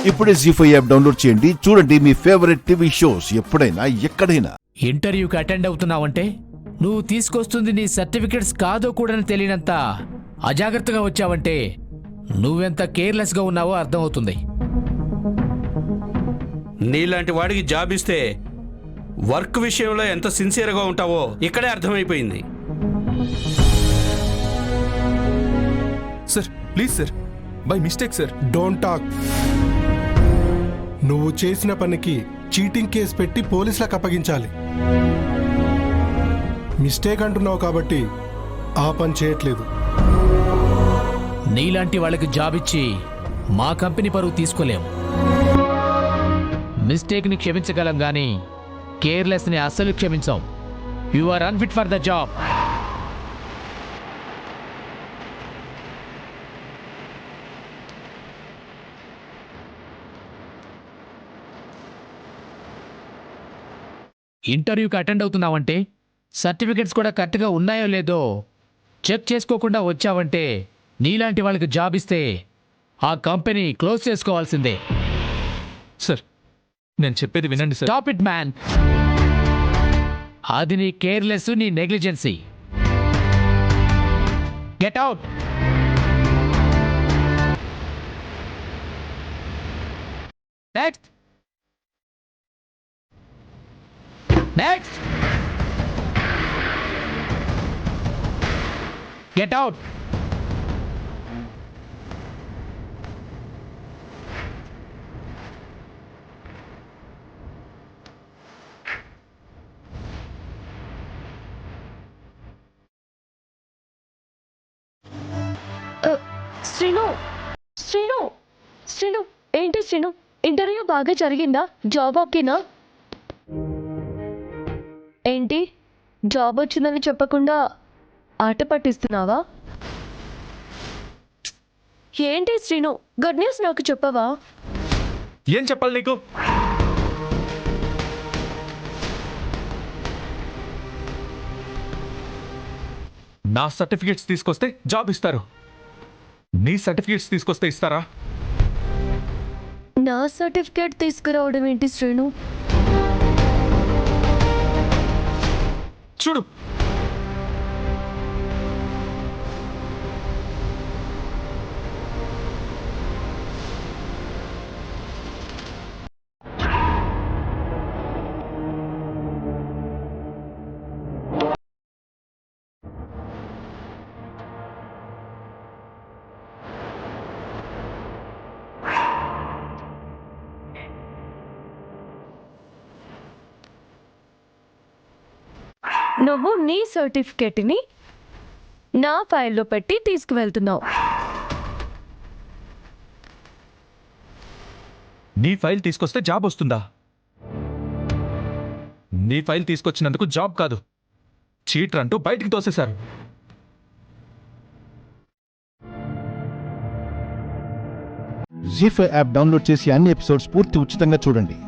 ఇప్పుడే జీ5 app download చేయండి. చూడండి మీ ఫేవరెట్ టీవీ షోస్ ఎప్పుడైనా ఎక్కడైనా. ఇంటర్వ్యూకి అటెండ్ అవుతున్నావంటే నువ్వు తీసుకొస్తుంది నీ సర్టిఫికెట్స్ కాదో కూడా తెలియనంత అజాగ్రత్తగా వచ్చావంటే నువ్వెంత కేర్లెస్గా ఉన్నావో అర్థమవుతుంది. నీలాంటి వాడికి జాబ్ ఇస్తే వర్క్ విషయంలో ఎంత సిన్సియర్గా ఉంటావో ఇక్కడే అర్థమైపోయింది. Sir please sir, by mistake sir. Don't talk. నువ్వు చేసిన పనికి చీటింగ్ కేసు పెట్టి పోలీసులకు అప్పగించాలి. మిస్టేక్ అంటున్నావు కాబట్టి ఆ పని చేయట్లేదు. నీలాంటి వాళ్ళకి జాబ్ ఇచ్చి మా కంపెనీ పరువు తీసుకోలేం. మిస్టేక్ని క్షమించగలం గానీ కేర్లెస్ని అస్సలు క్షమించాం. You are unfit for the job. ఇంటర్వ్యూకి అటెండ్ అవుతున్నావంటే సర్టిఫికెట్స్ కూడా కరెక్ట్గా ఉన్నాయో లేదో చెక్ చేసుకోకుండా వచ్చావంటే నీలాంటి వాళ్ళకి జాబ్ ఇస్తే ఆ కంపెనీ క్లోజ్ చేసుకోవాల్సిందే. సార్ నేను చెప్పేది వినండి సార్. Stop it man. అది నీ కేర్లెస్, నీ negligence. Get out. Next. Next. Get out. Srinu, Srinu, Srinu, ఏంటి శ్రీను, ఇంటర్వ్యూ బాగా జరిగిందా? జాబ్ ఓకేనా? ఏంటి జాబ్ వచ్చిందని చెప్పకుండా ఆట పట్టిస్తున్నావా? ఏంటి శ్రీను, గుడ్ న్యూస్ నాకు చెప్పవా? ఏం చెప్పాలి నీకు? నా సర్టిఫికేట్స్ తీసుకొస్తే జాబ్ ఇస్తారు. నీ సర్టిఫికేట్స్ తీసుకొస్తే ఇస్తారా? నా సర్టిఫికేట్ తీసుకురావడం ఏంటి శ్రీను? చూడు, నువ్వు నీ సర్టిఫికేట్ని నా ఫైల్లో పెట్టి తీసుకువెళ్తున్నావు. నీ ఫైల్ తీసుకొస్తే జాబ్ వస్తుందా? నీ ఫైల్ తీసుకొచ్చినందుకు జాబ్ కాదు, చీటర్ అంటూ బయటికి తోసేశారు. జీ5 యాప్ డౌన్లోడ్ చేసి అన్ని ఎపిసోడ్స్ పూర్తి ఉచితంగా చూడండి.